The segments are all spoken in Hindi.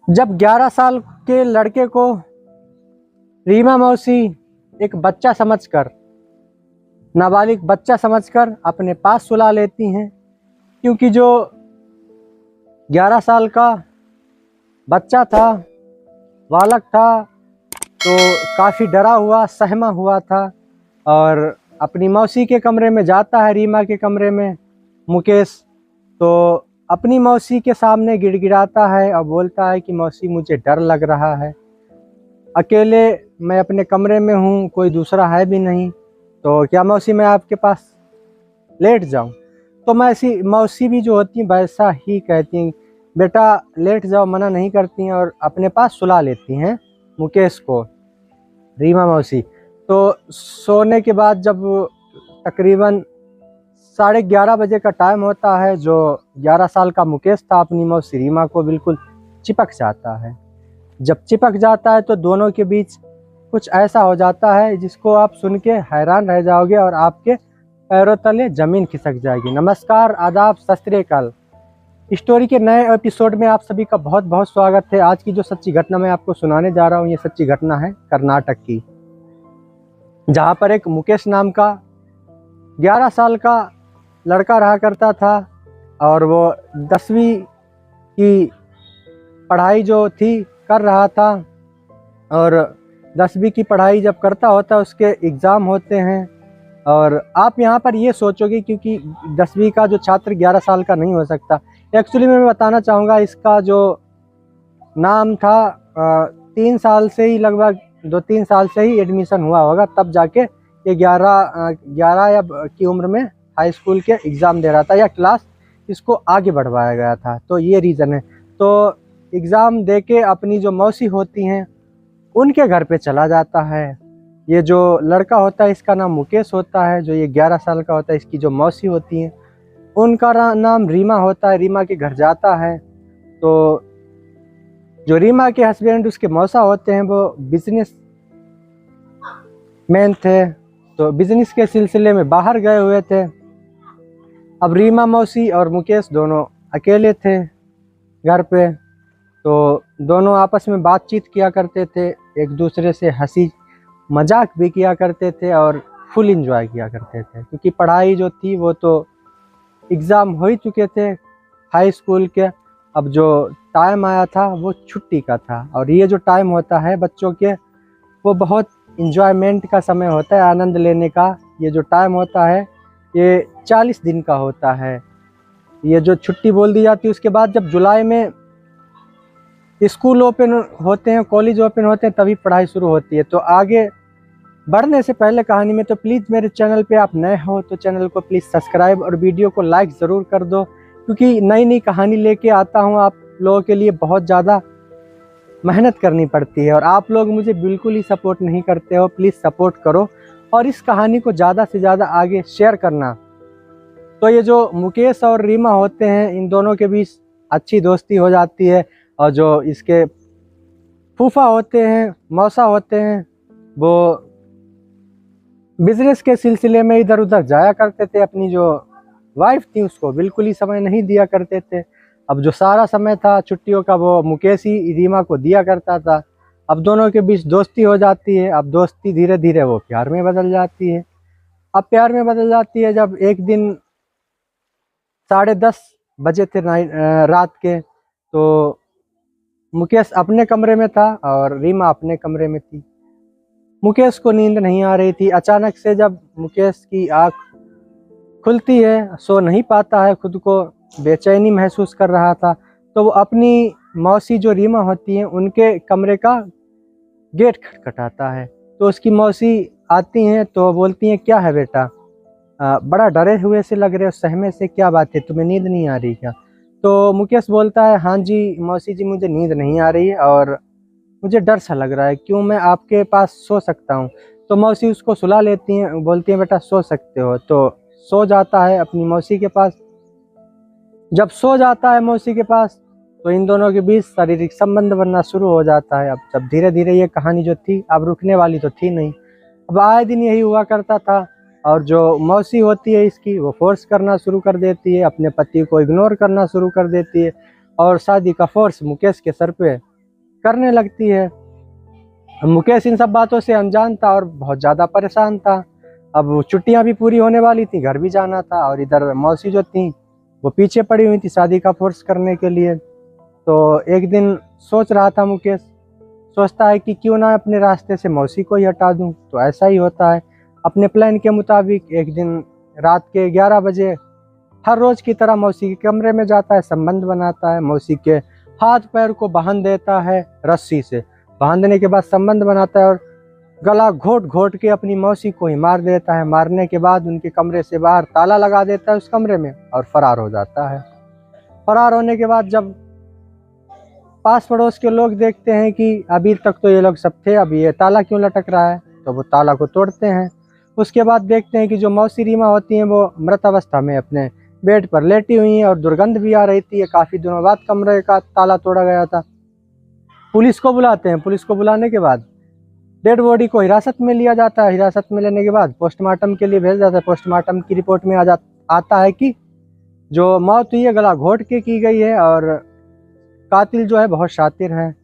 जब 11 साल के लड़के को रीमा मौसी एक बच्चा समझकर, नाबालिग बच्चा समझकर अपने पास सुला लेती हैं, क्योंकि जो 11 साल का बच्चा था, बालक था, तो काफ़ी डरा हुआ सहमा हुआ था और अपनी मौसी के कमरे में जाता है, रीमा के कमरे में मुकेश। तो अपनी मौसी के सामने गिड़गिड़ाता है और बोलता है कि मौसी मुझे डर लग रहा है, अकेले मैं अपने कमरे में हूँ, कोई दूसरा है भी नहीं, तो क्या मौसी मैं आपके पास लेट जाऊँ? तो मौसी भी जो होती हैं वैसा ही कहती हैं, बेटा लेट जाओ, मना नहीं करती हैं और अपने पास सुला लेती हैं मुकेश को, रीमा मौसी। तो सोने के बाद जब तकरीबन 11:30 बजे का टाइम होता है, जो 11 साल का मुकेश था अपनी मौसी रीमा को बिल्कुल चिपक जाता है। जब चिपक जाता है तो दोनों के बीच कुछ ऐसा हो जाता है जिसको आप सुन के हैरान रह जाओगे और आपके पैरों तले ज़मीन खिसक जाएगी। नमस्कार, आदाब, सत श्री अकाल। स्टोरी के नए एपिसोड में आप सभी का बहुत बहुत स्वागत है। आज की जो सच्ची घटना मैं आपको सुनाने जा रहा हूँ, ये सच्ची घटना है कर्नाटक की, जहाँ पर एक मुकेश नाम का 11 साल का लड़का रहा करता था और वो 10वीं की पढ़ाई जो थी कर रहा था। और 10वीं की पढ़ाई जब करता होता है उसके एग्ज़ाम होते हैं। और आप यहाँ पर ये सोचोगे क्योंकि 10वीं का जो छात्र 11 साल का नहीं हो सकता। एक्चुअली मैं बताना चाहूँगा, इसका जो नाम था 3 साल से ही, लगभग 2-3 साल से ही एडमिशन हुआ होगा, तब जाके ये 11 या की उम्र में हाई स्कूल के एग्ज़ाम दे रहा था, या क्लास इसको आगे बढ़वाया गया था, तो ये रीज़न है। तो एग्ज़ाम दे के अपनी जो मौसी होती हैं उनके घर पे चला जाता है। ये जो लड़का होता है इसका नाम मुकेश होता है, जो ये 11 साल का होता है, इसकी जो मौसी होती हैं उनका नाम रीमा होता है। रीमा के घर जाता है तो जो रीमा के हस्बैंड उसके मौसा होते हैं वो बिजनेस मैन थे, तो बिजनेस के सिलसिले में बाहर गए हुए थे। अब रीमा मौसी और मुकेश दोनों अकेले थे घर पे, तो दोनों आपस में बातचीत किया करते थे, एक दूसरे से हंसी मजाक भी किया करते थे और फुल एंजॉय किया करते थे, क्योंकि पढ़ाई जो थी वो तो एग्ज़ाम हो ही चुके थे हाई स्कूल के। अब जो टाइम आया था वो छुट्टी का था, और ये जो टाइम होता है बच्चों के, वो बहुत इंजॉयमेंट का समय होता है, आनंद लेने का। ये जो टाइम होता है ये 40 दिन का होता है। ये जो छुट्टी बोल दी जाती है, उसके बाद जब जुलाई में स्कूल ओपन होते हैं, कॉलेज ओपन होते हैं, तभी पढ़ाई शुरू होती है। तो आगे बढ़ने से पहले कहानी में, तो प्लीज़ मेरे चैनल पे आप नए हो तो चैनल को प्लीज़ सब्सक्राइब और वीडियो को लाइक ज़रूर कर दो, क्योंकि नई नई कहानी लेके आता हूँ। आप लोगों के लिए बहुत ज़्यादा मेहनत करनी पड़ती है और आप लोग मुझे बिल्कुल ही सपोर्ट नहीं करते हो। प्लीज़ सपोर्ट करो और इस कहानी को ज़्यादा से ज़्यादा आगे शेयर करना। तो ये जो मुकेश और रीमा होते हैं, इन दोनों के बीच अच्छी दोस्ती हो जाती है, और जो इसके फूफा होते हैं, मौसा होते हैं, वो बिजनेस के सिलसिले में इधर उधर जाया करते थे। अपनी जो वाइफ थी उसको बिल्कुल ही समय नहीं दिया करते थे। अब जो सारा समय था छुट्टियों का वो मुकेश ही रीमा को दिया करता था। अब दोनों के बीच दोस्ती हो जाती है। अब दोस्ती धीरे धीरे वो प्यार में बदल जाती है। अब प्यार में बदल जाती है जब एक दिन 10:30 बजे थे रात के, तो मुकेश अपने कमरे में था और रीमा अपने कमरे में थी। मुकेश को नींद नहीं आ रही थी। अचानक से जब मुकेश की आँख खुलती है, सो नहीं पाता है, खुद को बेचैनी महसूस कर रहा था, तो वो अपनी मौसी जो रीमा होती हैं उनके कमरे का गेट खटखटाता है। तो उसकी मौसी आती हैं तो बोलती हैं, क्या है बेटा, बड़ा डरे हुए से लग रहे हो, सहमे से, क्या बात है, तुम्हें नींद नहीं आ रही क्या? तो मुकेश बोलता है, हाँ जी मौसी जी, मुझे नींद नहीं आ रही है और मुझे डर सा लग रहा है, क्यों मैं आपके पास सो सकता हूँ? तो मौसी उसको सुला लेती हैं, बोलती हैं बेटा सो सकते हो। तो सो जाता है अपनी मौसी के पास। जब सो जाता है मौसी के पास तो इन दोनों के बीच शारीरिक संबंध बनना शुरू हो जाता है। अब जब धीरे धीरे ये कहानी जो थी अब रुकने वाली तो थी नहीं, अब आए दिन यही हुआ करता था। और जो मौसी होती है इसकी, वो फोर्स करना शुरू कर देती है, अपने पति को इग्नोर करना शुरू कर देती है, और शादी का फोर्स मुकेश के सर पे डाल देती है। अब मुकेश करने लगती है। मुकेश इन सब बातों से अनजान था और बहुत ज़्यादा परेशान था। अब छुट्टियां भी पूरी होने वाली थी, घर भी जाना था, और इधर मौसी जो थी वो पीछे पड़ी हुई थी शादी का फोर्स करने के लिए। तो एक दिन सोच रहा था मुकेश, सोचता है कि क्यों ना अपने रास्ते से मौसी को ही हटा दूं। तो ऐसा ही होता है। अपने प्लान के मुताबिक एक दिन रात के 11 बजे हर रोज़ की तरह मौसी के कमरे में जाता है, संबंध बनाता है, मौसी के हाथ पैर को बांध देता है रस्सी से। बांधने के बाद संबंध बनाता है और गला घोट घोट के अपनी मौसी को ही मार देता है। मारने के बाद उनके कमरे से बाहर ताला लगा देता है उस कमरे में और फरार हो जाता है। फरार होने के बाद जब पास पड़ोस के लोग देखते हैं कि अभी तक तो ये लोग सब थे, अभी ये ताला क्यों लटक रहा है, तो वो ताला को तोड़ते हैं। उसके बाद देखते हैं कि जो मौसी रीमा होती हैं वो मृत अवस्था में अपने बेड पर लेटी हुई हैं और दुर्गंध भी आ रही थी। काफ़ी दिनों बाद कमरे का ताला तोड़ा गया था। पुलिस को बुलाते हैं। पुलिस को बुलाने के बाद डेड बॉडी को हिरासत में लिया जाता है। हिरासत में लेने के बाद पोस्टमार्टम के लिए भेजा जाता है। पोस्टमार्टम की रिपोर्ट में आता है कि जो मौत हुई है गला घोट के की गई है और कातिल जो है बहुत शातिर हैं।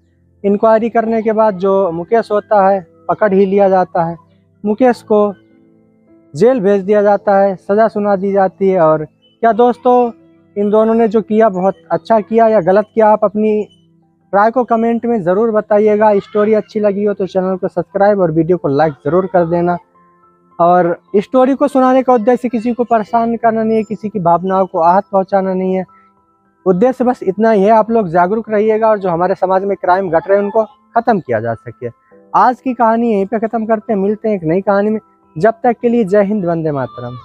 इंक्वायरी करने के बाद जो मुकेश होता है पकड़ ही लिया जाता है। मुकेश को जेल भेज दिया जाता है, सज़ा सुना दी जाती है। और क्या दोस्तों, इन दोनों ने जो किया बहुत अच्छा किया या गलत किया, आप अपनी राय को कमेंट में ज़रूर बताइएगा। स्टोरी अच्छी लगी हो तो चैनल को सब्सक्राइब और वीडियो को लाइक ज़रूर कर देना। और स्टोरी को सुनाने का उद्देश्य किसी को परेशान करना नहीं है, किसी की भावनाओं को आहत पहुंचाना नहीं है। उद्देश्य बस इतना ही है, आप लोग जागरूक रहिएगा और जो हमारे समाज में क्राइम घट रहे हैं उनको ख़त्म किया जा सके। आज की कहानी यहीं पे ख़त्म करते हैं, मिलते हैं एक नई कहानी में। जब तक के लिए जय हिंद, वंदे मातरम।